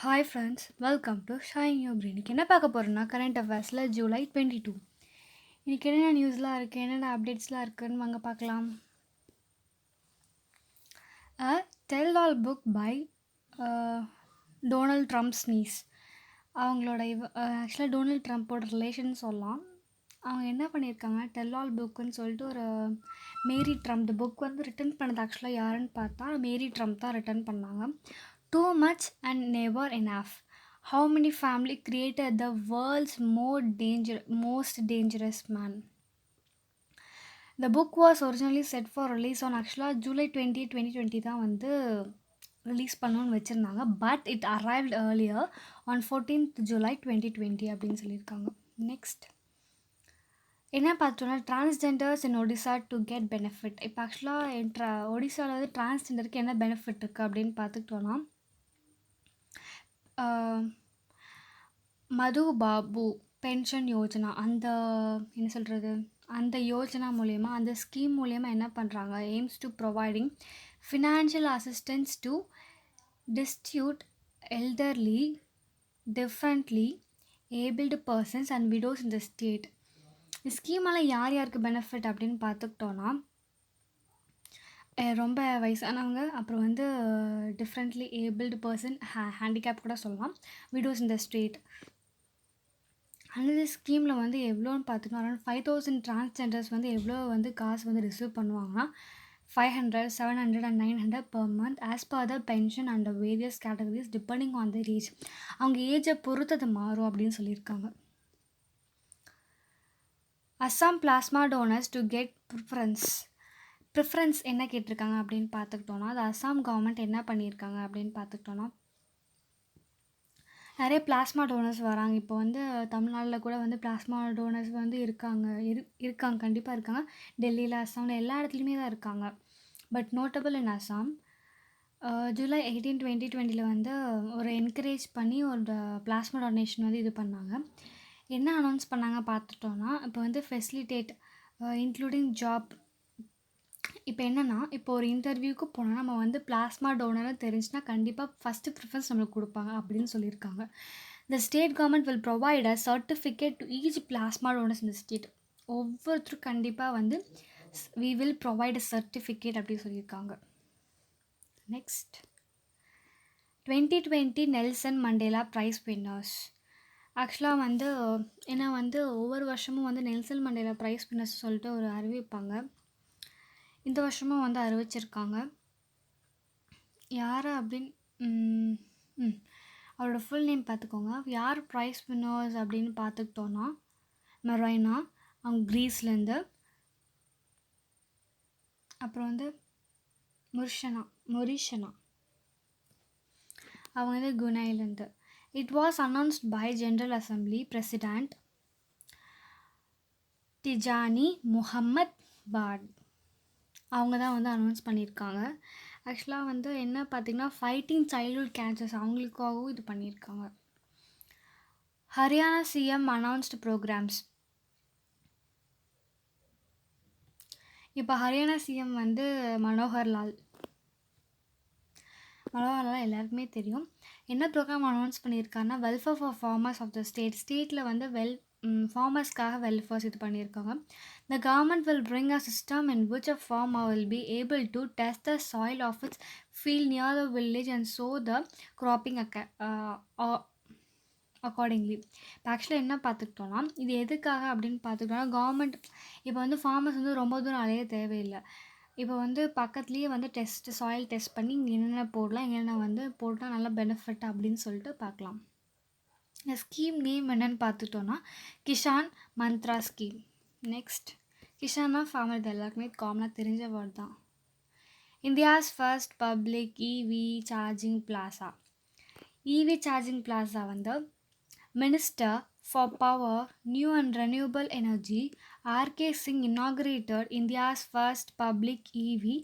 Hi friends, welcome to shine your brain. இன்னைக்கு என்ன பார்க்க போகிறோன்னா, கரண்ட் அஃபேர்ஸில் ஜூலை 22. இன்றைக்கி என்னென்ன நியூஸ்லாம் இருக்குது, என்னென்ன அப்டேட்ஸ்லாம் இருக்குதுன்னு வாங்க பார்க்கலாம். A tell all book by Donald Trump niece. அவங்களோட ஆக்சுவலாக டொனால்ட் ட்ரம்ப்போட ரிலேஷன் சொல்லலாம். அவங்க என்ன பண்ணியிருக்காங்க, டெல் ஆல் புக்குன்னு சொல்லிட்டு ஒரு மேரி ட்ரம்ப். இந்த புக் வந்து ரிட்டன் பண்ணது ஆக்சுவலாக யாருன்னு பார்த்தா மேரி ட்ரம்ப் தான் ரிட்டன் பண்ணாங்க. Too much and never enough. How many family created the world's most dangerous man? The book was originally set for release on actually July 20, 2020 தான் வந்து ரிலீஸ் பண்ணணும்னு வச்சுருந்தாங்க. But it arrived earlier on 14th July 2020 அப்படின்னு சொல்லியிருக்காங்க. Next என்ன பார்த்தோன்னா, transgenders in Odisha to get benefit. இப்போ ஆக்சுவலாக ஒடிசாவில் வந்து டிரான்ஸ்ஜெண்டருக்கு என்ன பெனிஃபிட் இருக்குது அப்படின்னு பார்த்துக்கிட்டோன்னா, மது பாபு பென்ஷன் யோஜனா, அந்த என்ன சொல்கிறது, அந்த யோஜனா மூலயமா, அந்த ஸ்கீம் மூலயமா என்ன பண்ணுறாங்க, aims to providing financial assistance to destitute elderly differently abled persons and widows in the state. இந்த ஸ்கீமால் யார் யாருக்கு பெனிஃபிட் அப்படின்னு பார்த்துக்கிட்டோன்னா, ரொம்ப வயசானவங்க, அப்புறம் வந்து டிஃப்ரெண்ட்லி ஏபிள்டு பர்சன், ஹேண்டிகேப் கூட சொல்லலாம், விடோஸ் இன் த ஸ்டேட். அந்த ஸ்கீமில் வந்து எவ்வளோன்னு பார்த்துக்கணும், அரௌண்ட் 5,000 டிரான்ஸ்ஜெண்டர்ஸ் வந்து எவ்வளோ வந்து காசு வந்து ரிசீவ் பண்ணுவாங்கன்னா 500, 700 and 900 per month as per the pension and the various categories depending on their age. அவங்க ஏஜை பொறுத்து அது மாறும் அப்படின்னு சொல்லியிருக்காங்க. Assam plasma donors to get preference என்ன கேட்டிருக்காங்க அப்படின்னு பார்த்துக்கிட்டோன்னா, அது அஸ்ஸாம் கவர்மெண்ட் என்ன பண்ணியிருக்காங்க அப்படின்னு பார்த்துக்கிட்டோன்னா, நிறைய பிளாஸ்மா டோனர்ஸ் வராங்க. இப்போ வந்து தமிழ்நாட்டில் கூட வந்து பிளாஸ்மா டோனர்ஸ் வந்து இருக்காங்க, கண்டிப்பாக இருக்காங்க. டெல்லியில், அஸ்ஸாமில், எல்லா இடத்துலையுமே தான் இருக்காங்க. பட் நோட்டபிள் இன் அஸ்ஸாம், ஜூலை 18, 2020 வந்து ஒரு என்கரேஜ் பண்ணி ஒரு பிளாஸ்மா டொனேஷன் வந்து இது பண்ணாங்க. என்ன அனௌன்ஸ் பண்ணாங்க பார்த்துட்டோன்னா, இப்போ வந்து ஃபெசிலிட்டேட் இன்க்ளூடிங் ஜாப். இப்போ என்னென்னா, இப்போ ஒரு இன்டர்வியூக்கு போனால் நம்ம வந்து பிளாஸ்மா டோனர்னு தெரிஞ்சுன்னா கண்டிப்பாக ஃபஸ்ட்டு ப்ரிஃபரன்ஸ் நம்மளுக்கு கொடுப்பாங்க அப்படின்னு சொல்லியிருக்காங்க. The state government will provide a certificate to each plasma donors இந்த ஸ்டேட். ஒவ்வொருத்தரும் கண்டிப்பாக வந்து we will provide a certificate அப்படின்னு சொல்லியிருக்காங்க. Next 2020 Nelson Mandela prize winners. ஆக்சுவலாக வந்து ஏன்னா வந்து ஒவ்வொரு வருஷமும் வந்து நெல்சன் மண்டேலா ப்ரைஸ் வின்னர்ஸ் சொல்லிட்டு ஒரு அறிவிப்பாங்க. இந்த வருஷமும் வந்து அறிவிச்சிருக்காங்க. யார் அப்படின்னு அவரோட ஃபுல் நேம் பார்த்துக்கோங்க. யார் ப்ரைஸ் வின்னர்ஸ் அப்படின்னு பார்த்துக்கிட்டோன்னா, மெரைனா, அவங்க க்ரீஸ்லேருந்து. அப்புறம் வந்து மொரிஷனா, அவங்க வந்து குனைலேருந்து. It was announced by general assembly president Tijjani Muhammad Bande. அவங்க தான் வந்து அனௌன்ஸ் பண்ணியிருக்காங்க. ஆக்சுவலாக வந்து என்ன பார்த்திங்கன்னா, ஃபைட்டிங் சைல்ட்ஹுட் கேன்சர்ஸ் அவங்களுக்காகவும் இது பண்ணியிருக்காங்க. Haryana CM announced programmes. இப்போ ஹரியானா சிஎம் வந்து மனோகர்லால் எல்லாருக்குமே தெரியும். என்ன ப்ரோக்ராம் அனௌன்ஸ் பண்ணியிருக்காங்கன்னா, welfare for farmers of the ஸ்டேட்டில் வந்து ஃபார்மர்ஸ்க்காக வெல்ஃபேர்ஸ் இது பண்ணியிருக்காங்க. The government will bring a system in which a farmer will be able to test the soil of its field near the village and sow the cropping accordingly. இப்போ ஆக்சுவலாக என்ன பார்த்துக்கிட்டோன்னா, இது எதுக்காக அப்படின்னு பார்த்துக்கிட்டோன்னா, கவர்மெண்ட் இப்போ வந்து ஃபார்மர்ஸ் வந்து ரொம்ப தூரம் அலைய தேவையில்லை. இப்போ வந்து பக்கத்துலேயே வந்து சாயில் டெஸ்ட் பண்ணி இங்கே என்னென்ன போடலாம், என்னென்ன வந்து போட்டால் நல்லா பெனிஃபிட் அப்படின்னு சொல்லிட்டு பார்க்கலாம். இந்த ஸ்கீம் நேம் என்னென்னு பார்த்துட்டோன்னா, கிஷான் மந்த்ரா ஸ்கீம். நெக்ஸ்ட், கிஷான்னா ஃபார்மர், இது எல்லாருக்குமே காமனாக தெரிஞ்ச வேர்ட் தான். India's first public EV charging plaza. EV charging plaza வந்து minister for power, new and renewable energy RK Singh inaugurated India's first public EV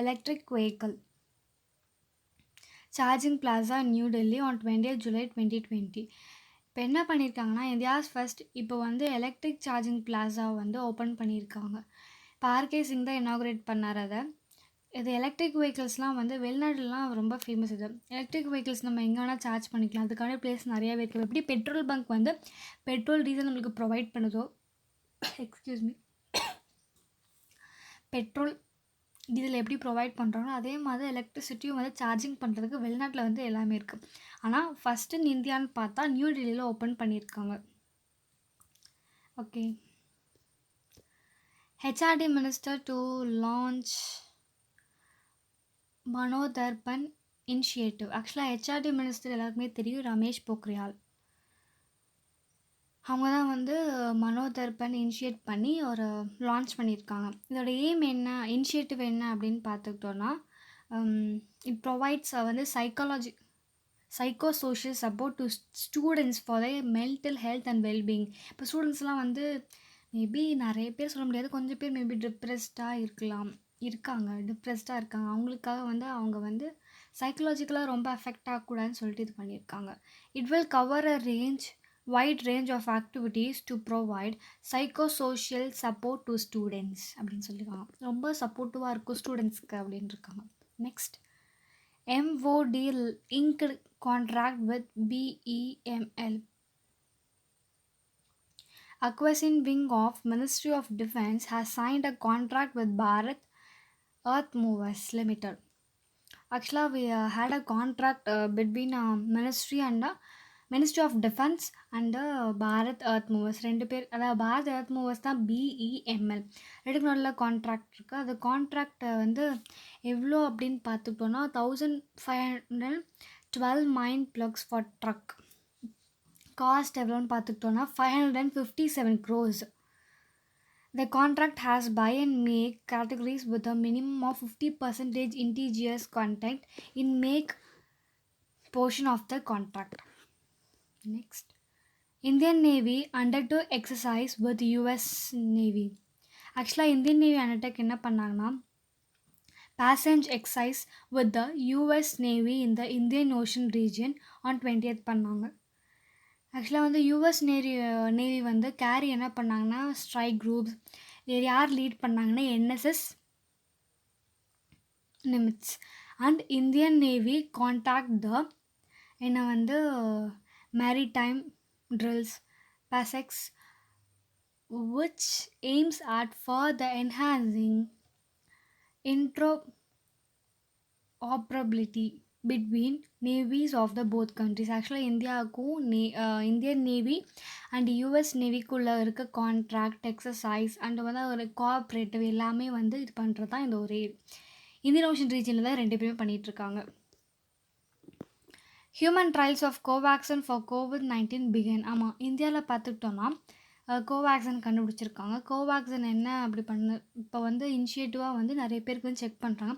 electric vehicle charging plaza New Delhi on 20th July 2020. இப்போ என்ன பண்ணியிருக்காங்கன்னா, India's first இப்போ வந்து electric charging plaza வந்து open பண்ணியிருக்காங்க. இப்போ RK Singh தான் இனாகுரேட் பண்ணார் அதை. இது எலக்ட்ரிக் வெஹிக்கிள்ஸ்லாம் வந்து வெளிநாடுலாம் ரொம்ப ஃபேமஸ் இது. எலக்ட்ரிக் வெஹிக்கிள்ஸ் நம்ம எங்கே வேணால் சார்ஜ் பண்ணிக்கலாம். அதுக்கான பிளேஸ் நிறையாவே இருக்குது. எப்படி பெட்ரோல் பங்க் வந்து பெட்ரோல், டீசல் நம்மளுக்கு ப்ரொவைட் பண்ணுதோ எக்ஸ்கியூஸ் மீ பெட்ரோல், டீசல் எப்படி ப்ரொவைட் பண்ணுறாங்களோ அதே மாதிரி எலக்ட்ரிசிட்டியும் வந்து சார்ஜிங் பண்ணுறதுக்கு வெளிநாட்டில் வந்து எல்லாமே இருக்குது. ஆனால் ஃபஸ்ட்டு இன் இந்தியான்னு பார்த்தா நியூ டெல்லியில் ஓப்பன் பண்ணியிருக்காங்க. Okay. HRD minister to launch Manodarpan initiative. ஆக்சுவலாக ஹெச்ஆர்டி மினிஸ்டர் எல்லாருக்குமே தெரியும், ரமேஷ் பொக்ரியால். அவங்க தான் வந்து மனோதர்பன் இனிஷியேட் பண்ணி ஒரு லான்ச் பண்ணியிருக்காங்க. இதோட எய்ம் என்ன, இனிஷியேட்டிவ் என்ன அப்படின்னு பார்த்துக்கிட்டோன்னா, இட் ப்ரொவைட்ஸ் வந்து psycho social support to students for the mental health and wellbeing. இப்போ ஸ்டூடெண்ட்ஸ்லாம் வந்து மேபி நிறைய பேர் சொல்ல முடியாது, கொஞ்சம் பேர் மேபி டிப்ரெஸ்டாக இருக்காங்க. அவங்களுக்காக வந்து அவங்க வந்து சைக்கலாஜிக்கலாக ரொம்ப அஃபெக்ட் ஆகக்கூடாதுன்னு சொல்லிட்டு இது பண்ணியிருக்காங்க. It will cover wide range of activities to provide psychosocial support to students அப்படின்னு சொல்லியிருக்காங்க. ரொம்ப சப்போர்ட்டிவாக இருக்கும் ஸ்டூடெண்ட்ஸ்க்கு அப்படின்னு இருக்காங்க. Next, MOD inked contract with BEML. Acquisition wing of Ministry of Defence has signed a contract with Bharat Earth Movers Limited. Actually, we had a contract between Ministry of Defence and Bharat Earth Movers. ரெண்டு பேர், அதாவது Bharat earth movers தான் BEML. ரெண்டுக்கு நல்ல contract இருக்குது. அது contract வந்து எவ்வளோ அப்படின்னு பார்த்துக்கிட்டோன்னா 1512 மைன் ப்ளக்ஸ் ஃபார் ட்ரக். காஸ்ட் எவ்வளோன்னு பார்த்துக்கிட்டோன்னா 557 crores. The contract has buy and make categories with a minimum of 50% indigenous content in make portion of the contract. Next, Indian Navy undertook exercise with US Navy. Actually, Indian Navy undertook என்ன பண்ணாங்கன்னா passenger exercise with the US Navy in the Indian Ocean region on 20th பண்ணாங்க. ஆக்சுவலாக வந்து US navy வந்து carry என்ன பண்ணாங்கன்னா strike groups. இது யார் லீட் பண்ணாங்கன்னா NSS Nimitz and Indian navy conduct the என்ன வந்து maritime drills PASEX which aims at further enhancing interoperability between navies of the both countries. ஆக்சுவலாக இந்தியாவுக்கும் இந்தியன் நேவி அண்ட் யூஎஸ் நேவிக்குள்ளே இருக்க கான்ட்ராக்ட், எக்ஸசைஸ் அண்ட் வந்து ஒரு கோஆப்ரேட்டிவ் எல்லாமே வந்து இது பண்ணுறது தான் இந்த ஒரே இந்தியன் ஓஷன் ரீஜனில் தான் ரெண்டு பேருமே பண்ணிகிட்ருக்காங்க. Human trials of Covaxin for COVID-19 began. ஆமாம், இந்தியாவில் பார்த்துக்கிட்டோன்னா கோவேக்சின் கண்டுபிடிச்சிருக்காங்க. கோவேக்சின் என்ன அப்படி இப்போ வந்து இனிஷியேட்டிவாக வந்து நிறைய பேருக்கு வந்து செக் பண்ணுறாங்க.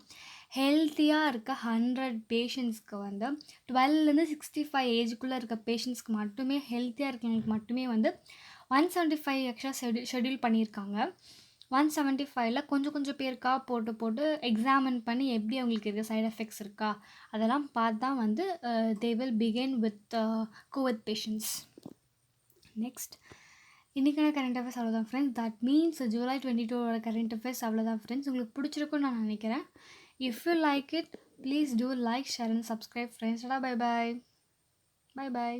ஹெல்த்தியாக இருக்க 100 பேஷண்ட்ஸ்க்கு வந்து 12லேருந்து 65 ஏஜுக்குள்ளே இருக்க பேஷண்ட்ஸ்க்கு மட்டுமே, ஹெல்த்தியாக இருக்கவங்களுக்கு மட்டுமே வந்து 175 எக்ஸ்ட்ரா ஷெட்யூல் பண்ணியிருக்காங்க. 175ல் கொஞ்சம் பேருக்காக போட்டு எக்ஸாமின் பண்ணி எப்படி அவங்களுக்கு இருக்க சைட் எஃபெக்ட்ஸ் இருக்கா அதெல்லாம் பார்த்து தான் வந்து they will begin with Covid patients. Next, இன்றைக்கான கரண்ட் அஃபேர்ஸ் அவ்வளோதான் friends. That means July 22 current affairs அவ்வளோதான் ஃப்ரெண்ட்ஸ். உங்களுக்கு பிடிச்சிருக்குன்னு நான் நினைக்கிறேன். If you like it, please do like, share and subscribe friends. Bye bye.